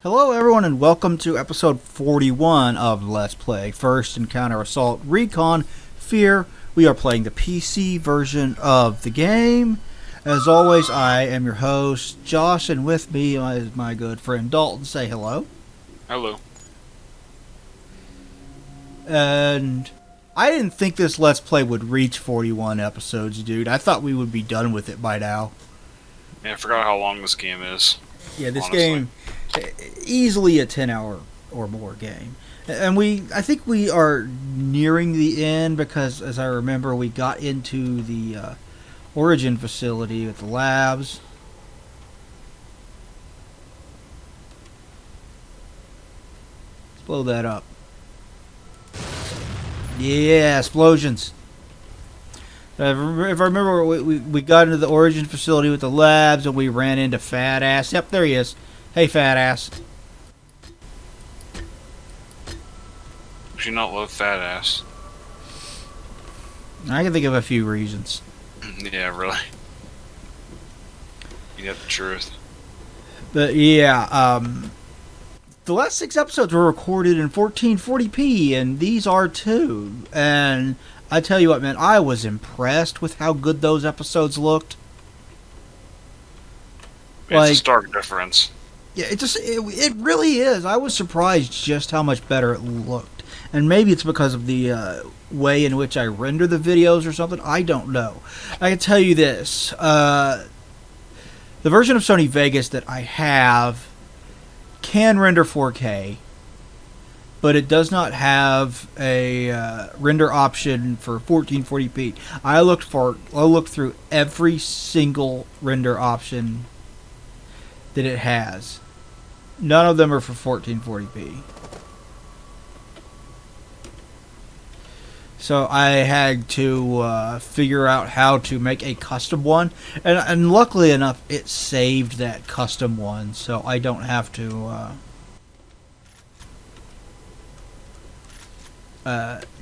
Hello everyone and welcome to episode 41 of Let's Play First Encounter Assault Recon Fear. We are playing the PC version of the game. As always, I am your host, Josh, and with me is my good friend Dalton. Say hello. Hello. And I didn't think this Let's Play would reach 41 episodes, dude. I thought we would be done with it by now. Yeah, I forgot how long this game is. Yeah, this honestly. game, easily a 10-hour or more game. And I think we are nearing the end because, as I remember, we got into the Origin facility with the labs. Let's blow that up. Yeah, explosions. If I remember, we got into the Origin facility with the labs and we ran into Fat Ass. Yep, there he is. Hey, Fat Ass. Would you not love fat ass? I can think of a few reasons. Yeah, really. You got the truth. But yeah, the last 6 episodes were recorded in 1440p, and these are too. And I tell you what, man, I was impressed with how good those episodes looked. It's a stark difference. Yeah, it really is. I was surprised just how much better it looked. And maybe it's because of the way in which I render the videos or something. I don't know. I can tell you this. The version of Sony Vegas that I have can render 4K, but it does not have a render option for 1440p. I looked through every single render option that it has. None of them are for 1440p. So I had to figure out how to make a custom one, and luckily enough, it saved that custom one, so I don't have to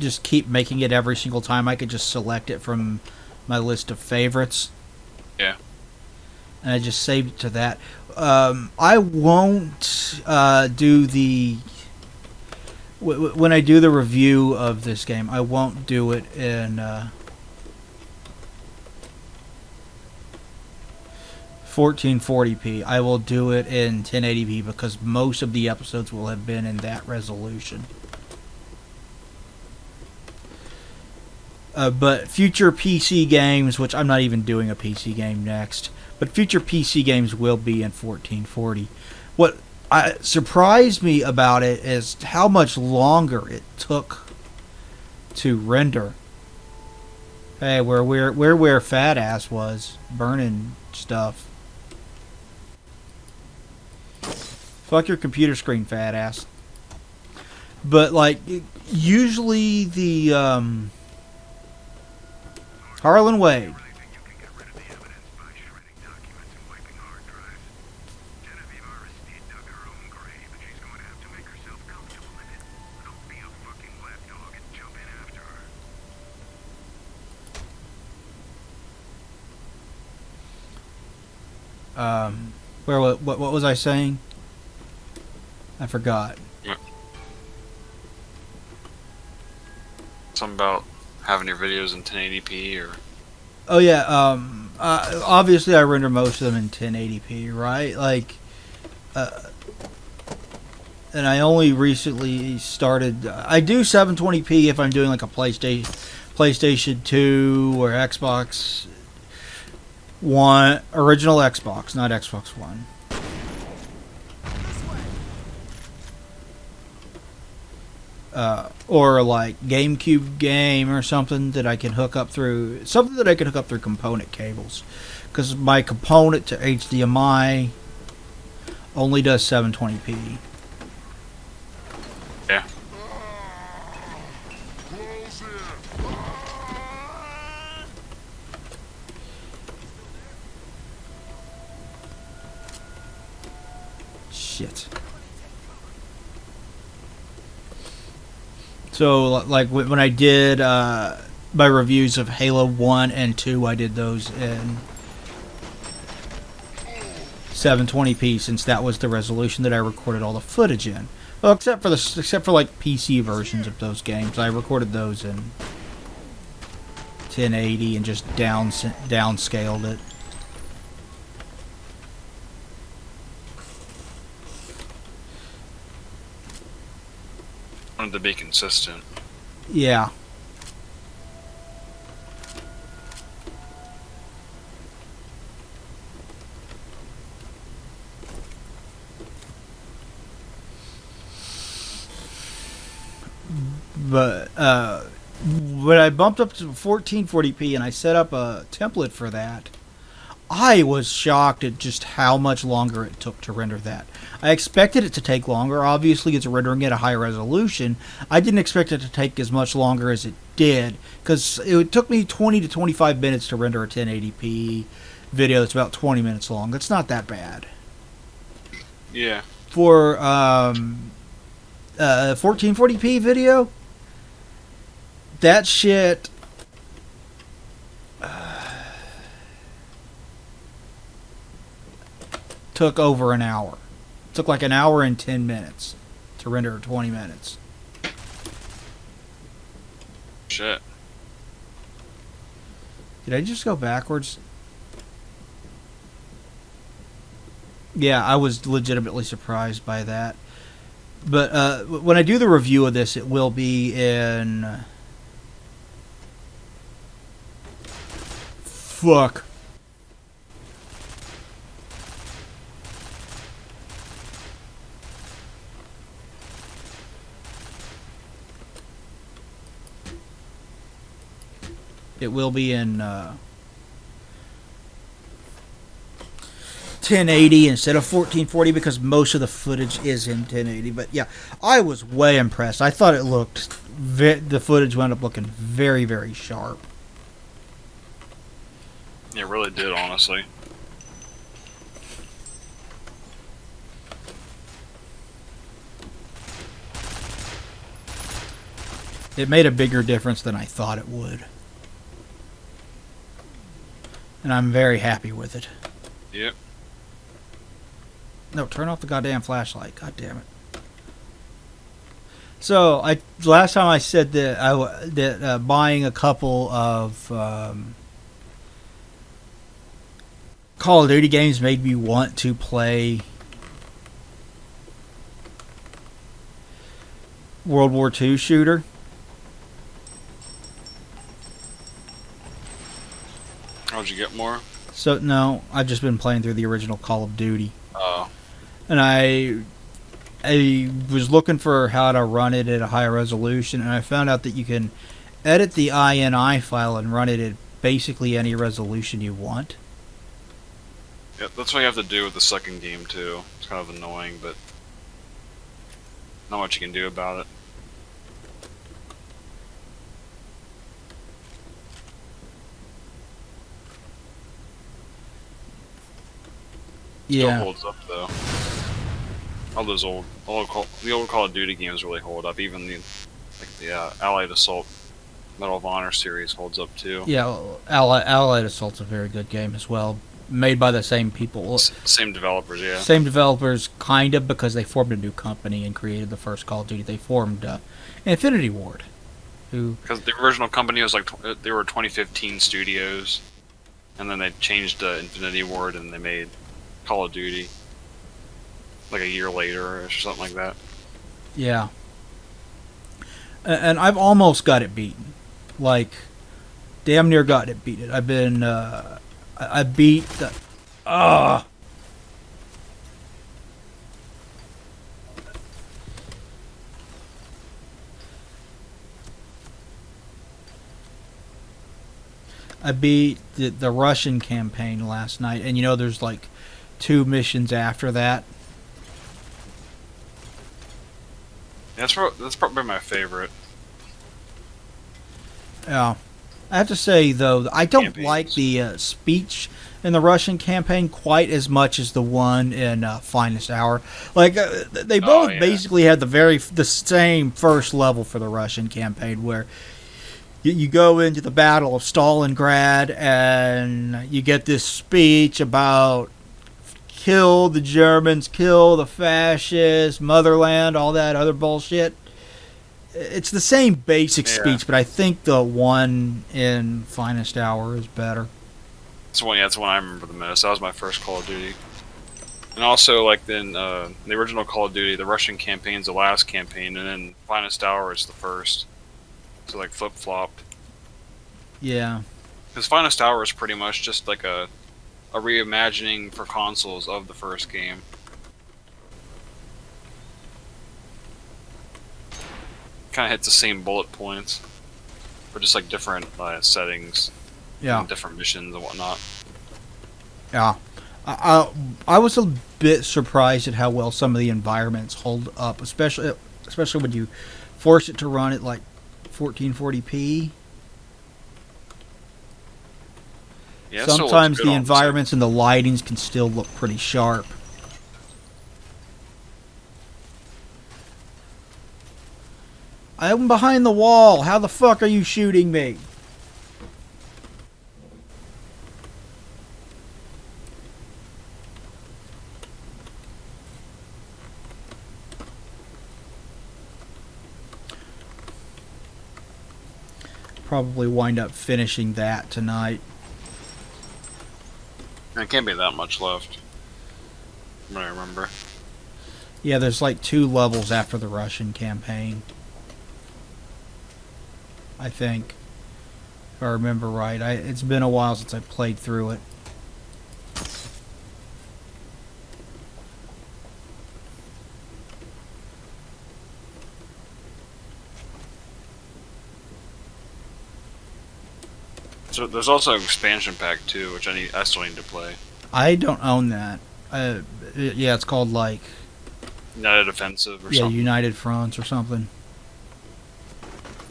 just keep making it every single time. I could just select it from my list of favorites. Yeah. And I just saved it to that. I won't do the... When I do the review of this game, I won't do it in 1440p. I will do it in 1080p because most of the episodes will have been in that resolution. But future PC games, which I'm not even doing a PC game next, but future PC games will be in 1440. What surprised me about it is how much longer it took to render. Hey, where Fat Ass was burning stuff. Fuck your computer screen, Fat Ass. But like, usually the Harlan Wade. What was I saying? I forgot. Something about having your videos in 1080p or... Oh yeah, obviously I render most of them in 1080p, right? Like, and I only recently started... I do 720p if I'm doing like a PlayStation 2 or Xbox One, original Xbox, not Xbox One. Or like GameCube game or something that I can hook up through component cables, because my component to HDMI only does 720p. Yeah. Shit. So, like, when I did my reviews of Halo 1 and 2, I did those in 720p, since that was the resolution that I recorded all the footage in. Well, except for like PC versions of those games, I recorded those in 1080 and just downscaled it. Wanted to be consistent. Yeah. But when I bumped up to 1440p and I set up a template for that, I was shocked at just how much longer it took to render that. I expected it to take longer. Obviously, it's rendering at a high resolution. I didn't expect it to take as much longer as it did, because it took me 20 to 25 minutes to render a 1080p video that's about 20 minutes long. That's not that bad. Yeah. For 1440p video, that shit took over an hour. It took like an hour and 10 minutes to render 20 minutes. Shit. Did I just go backwards? Yeah, I was legitimately surprised by that. But when I do the review of this, it will be in... Fuck. It will be in 1080 instead of 1440, because most of the footage is in 1080. But yeah, I was way impressed. I thought it looked... the footage wound up looking very, very sharp. It really did, honestly. It made a bigger difference than I thought it would. And I'm very happy with it. Yep. No, turn off the goddamn flashlight. God damn it. So, last time I said that buying a couple of Call of Duty games made me want to play World War II shooter. How'd you get more? So, no, I've just been playing through the original Call of Duty. Oh. And I was looking for how to run it at a higher resolution, and I found out that you can edit the INI file and run it at basically any resolution you want. Yeah, that's what you have to do with the second game, too. It's kind of annoying, but not much you can do about it. Still Yeah. holds up, though. All those the old Call of Duty games really hold up. Even the Allied Assault Medal of Honor series holds up too. Yeah, well, Allied Assault's a very good game as well. Made by the same people. Same developers, yeah. Same developers, kind of, because they formed a new company and created the first Call of Duty. They formed Infinity Ward. Because the original company was like, they were 2015 studios. And then they changed to Infinity Ward and they made Call of Duty. Like a year later or something like that. Yeah. And I've almost got it beaten. Like, damn near got it beaten. I've been, I beat the... I beat the Russian campaign last night, and you know there's like 2 missions after that. That's probably my favorite. Yeah. I have to say, though, I don't Campaigns. like the speech in the Russian campaign quite as much as the one in Finest Hour. Like, they both basically had the same first level for the Russian campaign, where you go into the Battle of Stalingrad and you get this speech about kill the Germans, kill the fascists, motherland, all that other bullshit. It's the same basic speech, but I think the one in Finest Hour is better. It's one I remember the most. That was my first Call of Duty. And also, like, then the original Call of Duty, the Russian campaign's the last campaign, and then Finest Hour is the first. So, like, flip-flopped. Yeah. Because Finest Hour is pretty much just like a reimagining for consoles of the first game. Kind of hits the same bullet points, but just like different settings, and different missions and whatnot. Yeah, I was a bit surprised at how well some of the environments hold up, especially when you force it to run at like 1440p. Yeah, sometimes the environments and the lightings can still look pretty sharp. I'm behind the wall. How the fuck are you shooting me? Probably wind up finishing that tonight. There can't be that much left, from what I remember. Yeah, there's like 2 levels after the Russian campaign. I think. If I remember right. It's been a while since I played through it. So there's also an expansion pack too, which I still need to play. I don't own that. Yeah, it's called like United Offensive or something. Yeah, United Fronts or something.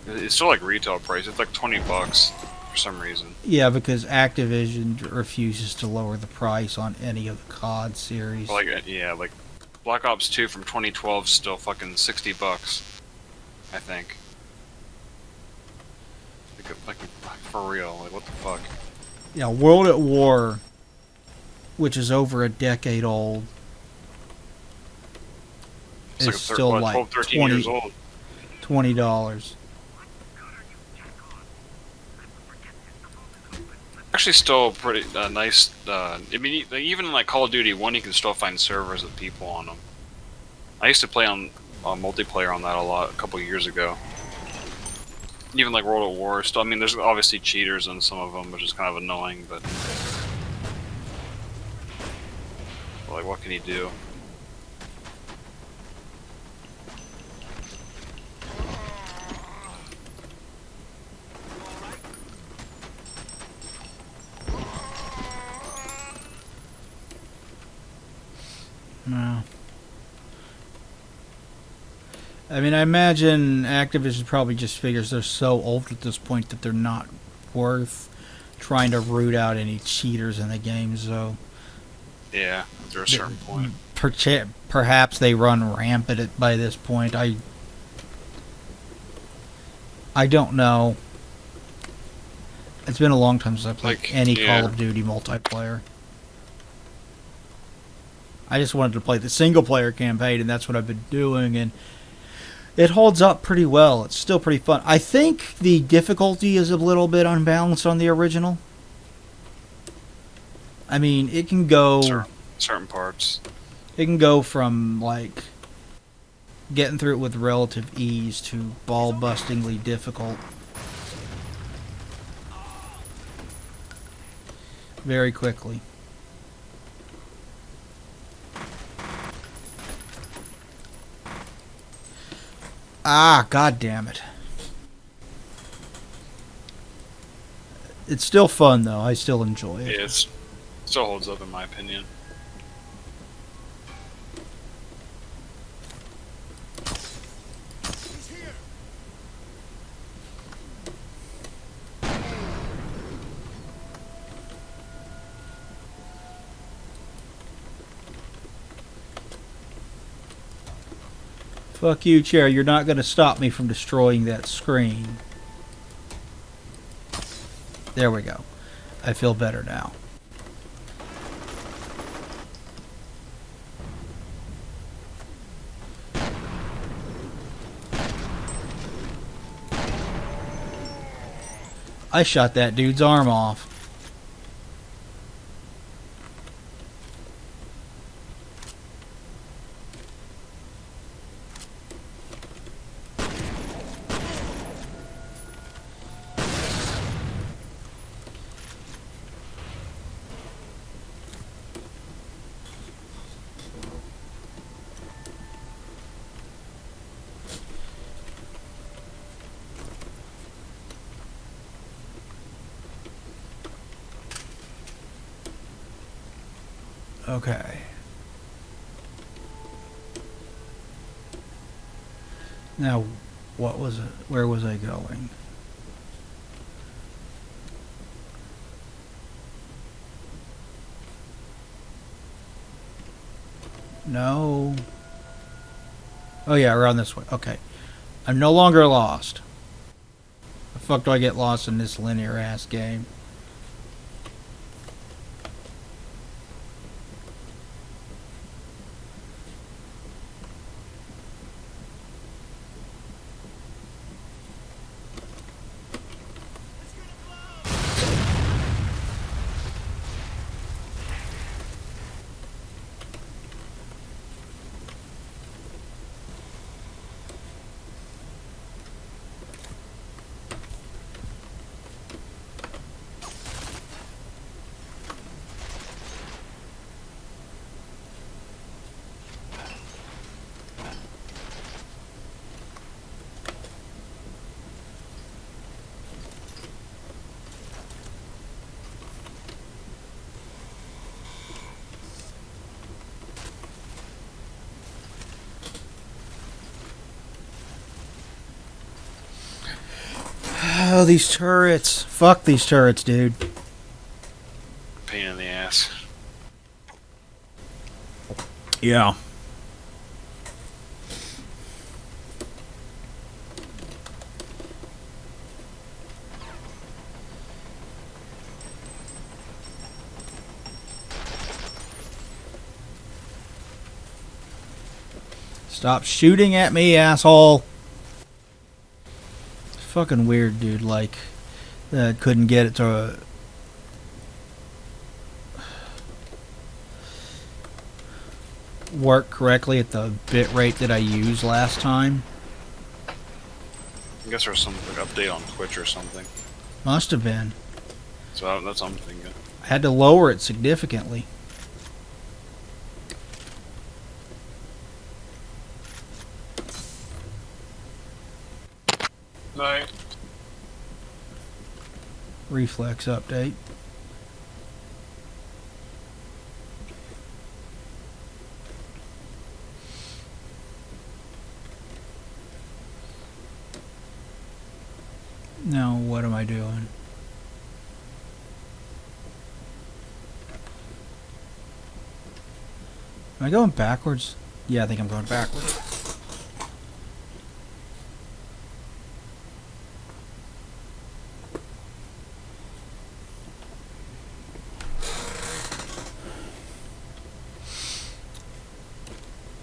It's still like retail price. It's like $20 for some reason. Yeah, because Activision refuses to lower the price on any of the COD series. Like like Black Ops 2 from 2012 is still fucking $60, I think. Like for real, like what the fuck? Yeah, World at War, which is over a decade old, It's is still like 12, 13 years old. $20. Actually, still pretty nice. I mean, even in like Call of Duty 1, you can still find servers with people on them. I used to play on multiplayer on that a lot a couple years ago. Even like World at War, still. I mean, there's obviously cheaters on some of them, which is kind of annoying, but like, what can you do? No. I mean, I imagine Activision probably just figures they're so old at this point that they're not worth trying to root out any cheaters in the game, so... Yeah, after a certain point. Perhaps they run rampant by this point. I don't know. It's been a long time since I played any Call of Duty multiplayer. I just wanted to play the single-player campaign, and that's what I've been doing, and it holds up pretty well. It's still pretty fun. I think the difficulty is a little bit unbalanced on the original. I mean, it can go... Certain parts. It can go from, like, getting through it with relative ease to ball-bustingly difficult. Very quickly. Ah, god damn it. It's still fun, though. I still enjoy it. Yeah, it still holds up, in my opinion. Fuck you, chair. You're not going to stop me from destroying that screen. There we go. I feel better now. I shot that dude's arm off. Okay. Now, what was it? Where was I going? No. Oh yeah, around this way. Okay. I'm no longer lost. The fuck do I get lost in this linear ass game? Oh, these turrets. Fuck these turrets, dude. Pain in the ass. Yeah. Stop shooting at me, asshole. Fucking weird, dude. Like, couldn't get it to work correctly at the bit rate that I used last time. I guess there's some like, update on Twitch or something. Must have been. So that's what I'm thinking. I had to lower it significantly. Night. Reflex update. Now, what am I doing? Am I going backwards? Yeah, I think I'm going backwards.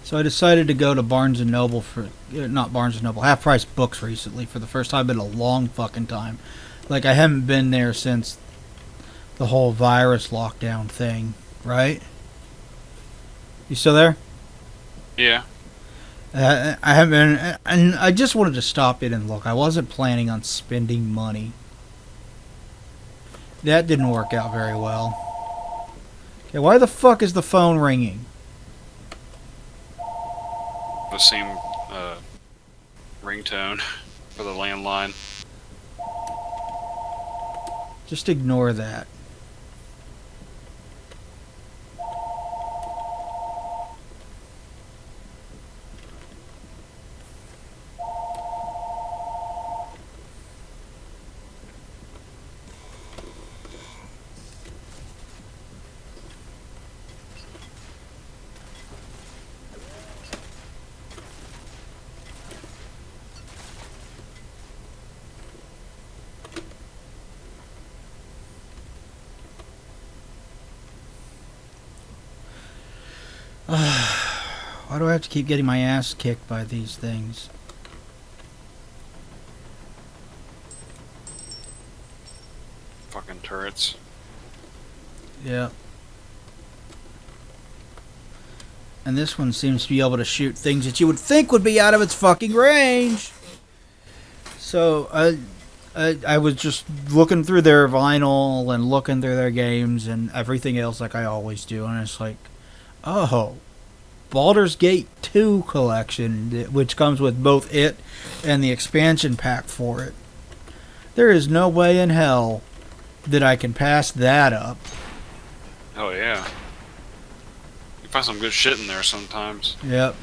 So I decided to go to Barnes & Noble for, not Barnes & Noble, Half Price Books recently for the first time in a long fucking time. Like, I haven't been there since the whole virus lockdown thing, right? You still there? Yeah. I haven't been, and I just wanted to stop in and look. I wasn't planning on spending money. That didn't work out very well. Okay, why the fuck is the phone ringing? The same ringtone for the landline. Just ignore that. Why do I have to keep getting my ass kicked by these things? turrets. Yeah. And this one seems to be able to shoot things that you would think would be out of its fucking range. So I was just looking through their vinyl and looking through their games and everything else like I always do, and it's like, oh, Baldur's Gate 2 collection, which comes with both it and the expansion pack for it. There is no way in hell that I can pass that up. Oh yeah. You find some good shit in there sometimes. Yep.